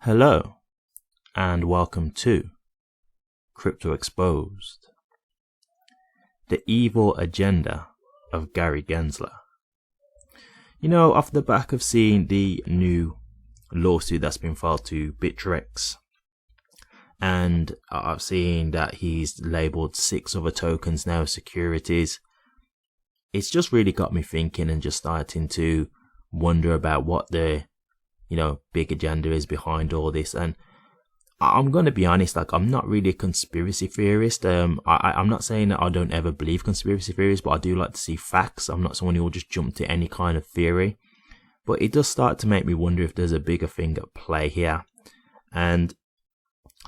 Hello, and welcome to Crypto Exposed, the evil agenda of Gary Gensler. You know, off the back of seeing the new lawsuit that's been filed to Bittrex, and I've seen that he's labeled 6 other tokens now as securities, it's just really got me thinking and just starting to wonder about what the big agenda is behind all this. And I'm going to be honest, I'm not really a conspiracy theorist. I'm not saying that I don't ever believe conspiracy theories, but I do like to see facts. I'm not someone who will just jump to any kind of theory. But it does start to make me wonder if there's a bigger thing at play here. And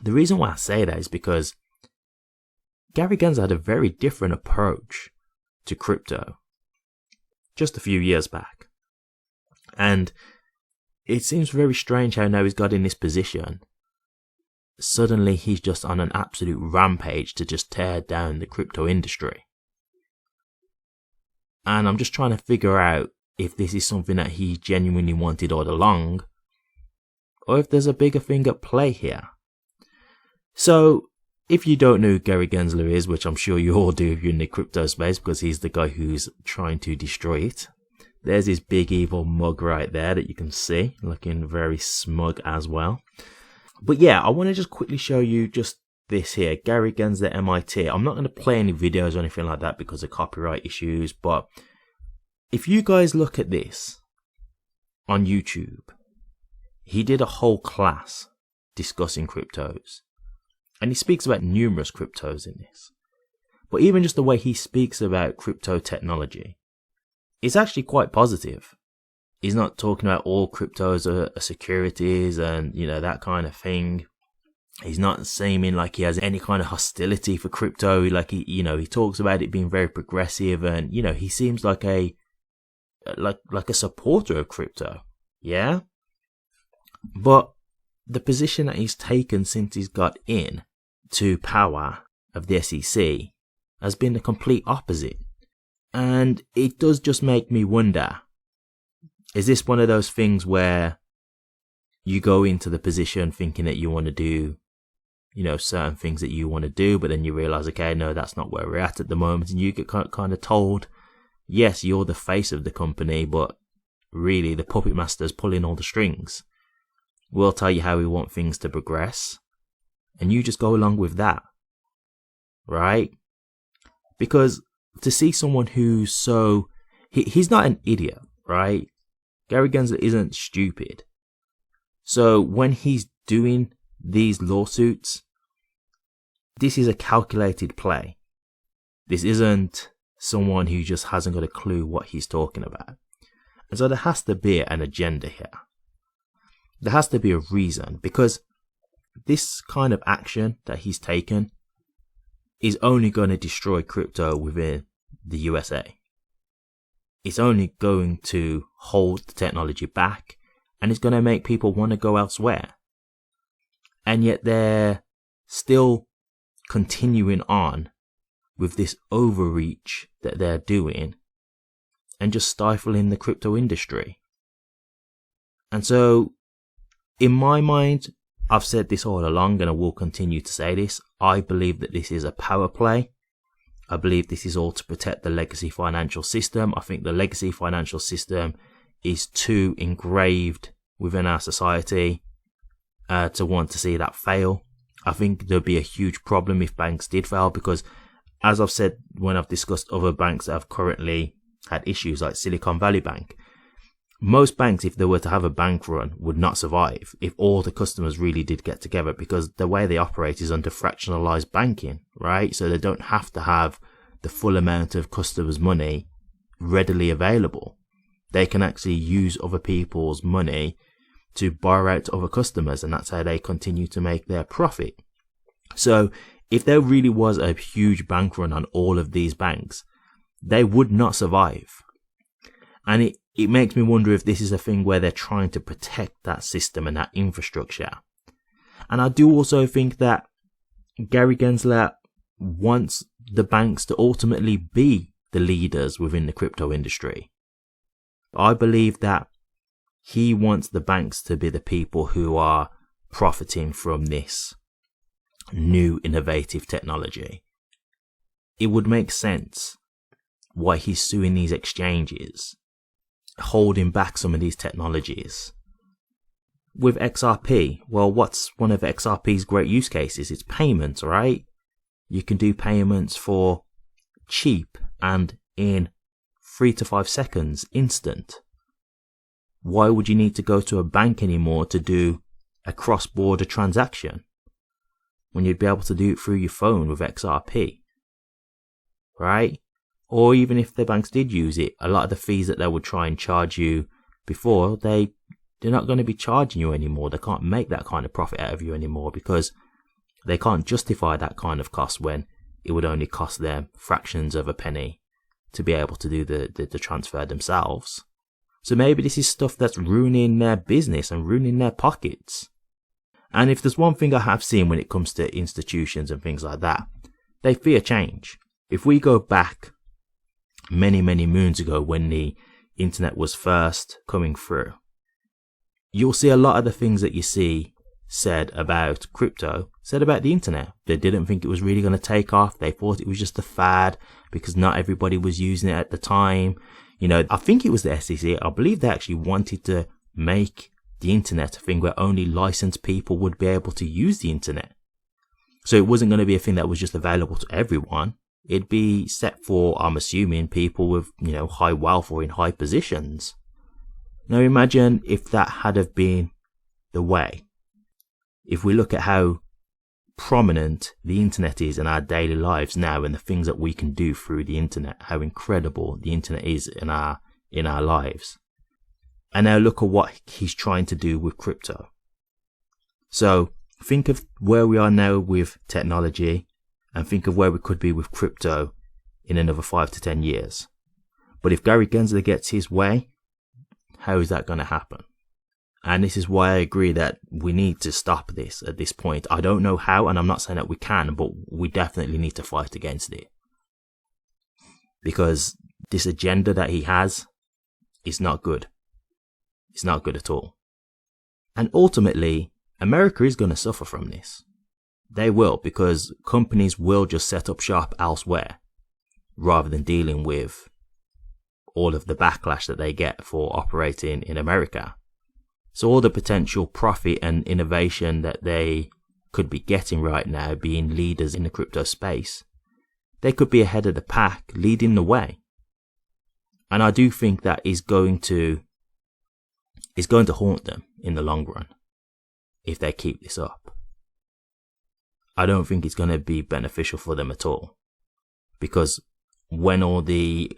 the reason why I say that is because Gary Gensler had a very different approach to crypto just a few years back. And it seems very strange how now he's got in this position. Suddenly he's just on an absolute rampage to just tear down the crypto industry. And I'm just trying to figure out if this is something that he genuinely wanted all along, or if there's a bigger thing at play here. So, if you don't know who Gary Gensler is, which I'm sure you all do if you're in the crypto space, because he's the guy who's trying to destroy it. There's his big evil mug right there that you can see, looking very smug as well. But yeah, I want to just quickly show you just this here, Gary Gensler MIT. I'm not going to play any videos or anything like that because of copyright issues, but if you guys look at this on YouTube, he did a whole class discussing cryptos. And he speaks about numerous cryptos in this. But even just the way he speaks about crypto technology, it's actually quite positive. He's not talking about all cryptos are securities and, that kind of thing. He's not seeming like he has any kind of hostility for crypto. Like he talks about it being very progressive, and, he seems like a supporter of crypto. Yeah. But the position that he's taken since he's got in to power of the SEC has been the complete opposite. And it does just make me wonder, is this one of those things where you go into the position thinking that you want to do, certain things that you want to do, but then you realize, okay, no, that's not where we're at the moment. And you get kind of told, yes, you're the face of the company, but really the puppet master's pulling all the strings. We'll tell you how we want things to progress, and you just go along with that, right? Because to see someone who's he's not an idiot, right? Gary Gensler isn't stupid. So when he's doing these lawsuits, this is a calculated play. This isn't someone who just hasn't got a clue what he's talking about. And so there has to be an agenda here. There has to be a reason, because this kind of action that he's taken is only going to destroy crypto within the USA. It's only going to hold the technology back, and it's going to make people want to go elsewhere. And yet they're still continuing on with this overreach that they're doing and just stifling the crypto industry. And so, in my mind, I've said this all along, and I will continue to say this. I believe that this is a power play. I believe this is all to protect the legacy financial system. I think the legacy financial system is too engraved within our society to want to see that fail. I think there'd be a huge problem if banks did fail, because as I've said when I've discussed other banks that have currently had issues like Silicon Valley Bank, most banks, if they were to have a bank run, would not survive if all the customers really did get together, because the way they operate is under fractionalized banking, right? So they don't have to have the full amount of customers' money readily available. They can actually use other people's money to borrow out to other customers, and that's how they continue to make their profit. So if there really was a huge bank run on all of these banks, they would not survive. And it makes me wonder if this is a thing where they're trying to protect that system and that infrastructure. And I do also think that Gary Gensler wants the banks to ultimately be the leaders within the crypto industry. I believe that he wants the banks to be the people who are profiting from this new innovative technology, it would make sense why he's suing these exchanges, holding back some of these technologies. With XRP, well, what's one of XRP's great use cases? It's payments, right? You can do payments for cheap and in 3 to 5 seconds, instant. Why would you need to go to a bank anymore to do a cross-border transaction when you'd be able to do it through your phone with XRP, right? Or even if the banks did use it, a lot of the fees that they would try and charge you before, they're not going to be charging you anymore. They can't make that kind of profit out of you anymore because they can't justify that kind of cost when it would only cost them fractions of a penny to be able to do the transfer themselves. So maybe this is stuff that's ruining their business and ruining their pockets. And if there's one thing I have seen when it comes to institutions and things like that, they fear change. If we go back many, many moons ago when the internet was first coming through, you'll see a lot of the things that you see said about crypto, said about the internet. They didn't think it was really going to take off. They thought it was just a fad because not everybody was using it at the time. You know, I think it was the SEC. I believe they actually wanted to make the internet a thing where only licensed people would be able to use the internet. So it wasn't going to be a thing that was just available to everyone. It'd be set for, I'm assuming, people with, you know, high wealth or in high positions. Now imagine if that had have been the way. If we look at how prominent the internet is in our daily lives now and the things that we can do through the internet, how incredible the internet is in our lives. And now look at what he's trying to do with crypto. So think of where we are now with technology and think of where we could be with crypto in another 5 to 10 years. But if Gary Gensler gets his way, how is that going to happen? And this is why I agree that we need to stop this at this point. I don't know how, and I'm not saying that we can, but we definitely need to fight against it. Because this agenda that he has is not good. It's not good at all. And ultimately, America is going to suffer from this. They will, because companies will just set up shop elsewhere rather than dealing with all of the backlash that they get for operating in America. So all the potential profit and innovation that they could be getting right now, being leaders in the crypto space, they could be ahead of the pack, leading the way. And I do think that is going to haunt them in the long run if they keep this up. I don't think it's going to be beneficial for them at all, because when all the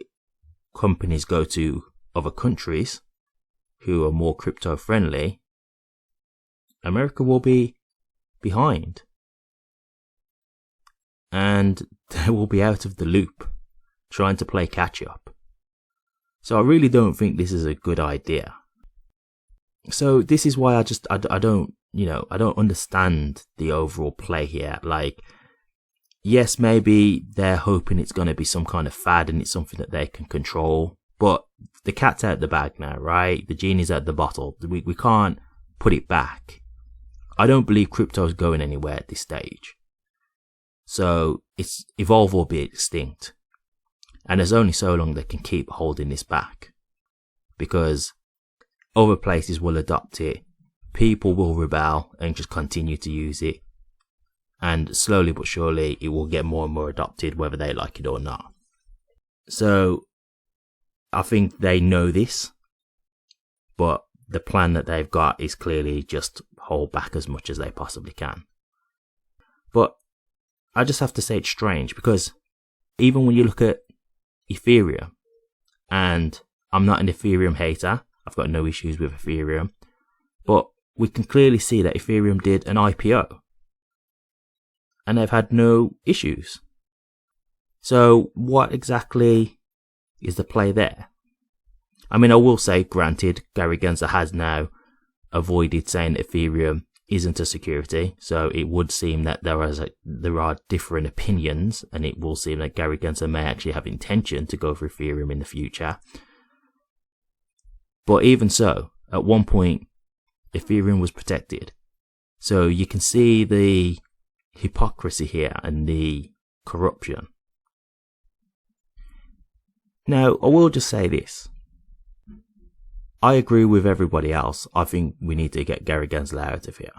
companies go to other countries who are more crypto friendly, America will be behind and they will be out of the loop trying to play catch up. So I really don't think this is a good idea. So this is why I don't understand the overall play here. Like, yes, maybe they're hoping it's going to be some kind of fad and it's something that they can control, but the cat's out the bag now, right? The genie's out the bottle. We can't put it back. I don't believe crypto is going anywhere at this stage. So it's evolve or be extinct. And there's only so long they can keep holding this back, because other places will adopt it. People will rebel and just continue to use it. And slowly but surely it will get more and more adopted, whether they like it or not. So I think they know this, but the plan that they've got is clearly just hold back as much as they possibly can. But I just have to say it's strange, because even when you look at Ethereum, and I'm not an Ethereum hater, I've got no issues with Ethereum, but we can clearly see that Ethereum did an IPO and they've had no issues. So what exactly is the play there? I mean, I will say, granted, Gary Gensler has now avoided saying that Ethereum isn't a security, so it would seem that there are different opinions, and it will seem that Gary Gensler may actually have intention to go for Ethereum in the future. But even so, at one point, Ethereum was protected. So you can see the hypocrisy here and the corruption. Now, I will just say this. I agree with everybody else. I think we need to get Gary Gensler out of here.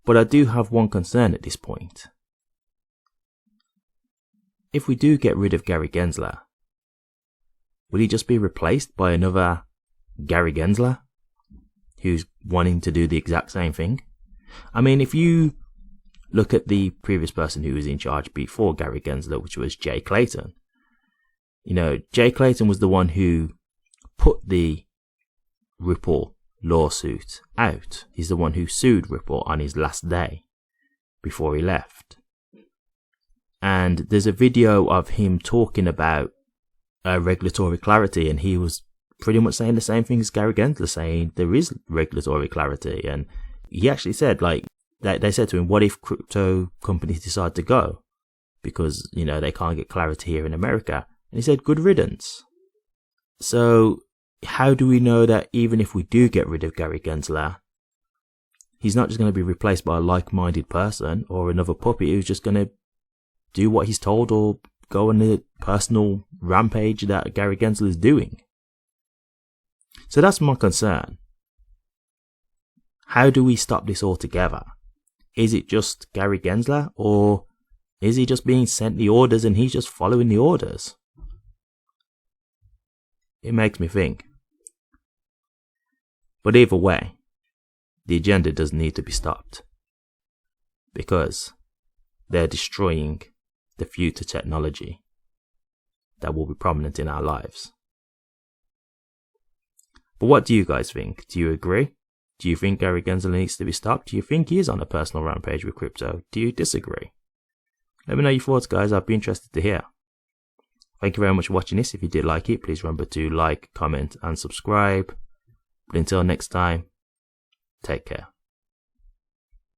But I do have one concern at this point. If we do get rid of Gary Gensler, will he just be replaced by another Gary Gensler who's wanting to do the exact same thing? I mean, if you look at the previous person who was in charge before Gary Gensler, which was Jay Clayton. You know, Jay Clayton was the one who put the Ripple lawsuit out. He's the one who sued Ripple on his last day before he left. And there's a video of him talking about regulatory clarity, and he was pretty much saying the same thing as Gary Gensler, saying there is regulatory clarity. And he actually said, like, they said to him, what if crypto companies decide to go because, you know, they can't get clarity here in America? And he said, good riddance. So how do we know that even if we do get rid of Gary Gensler, he's not just going to be replaced by a like-minded person or another puppet who's just going to do what he's told or go on the personal rampage that Gary Gensler is doing? So that's my concern. How do we stop this altogether? Is it just Gary Gensler, or is he just being sent the orders and he's just following the orders? It makes me think. But either way, the agenda does need to be stopped, because they're destroying the future technology that will be prominent in our lives. But what do you guys think? Do you agree? Do you think Gary Gensler needs to be stopped? Do you think he is on a personal rampage with crypto? Do you disagree? Let me know your thoughts, guys. I'd be interested to hear. Thank you very much for watching this. If you did like it, please remember to like, comment and subscribe. But until next time, take care.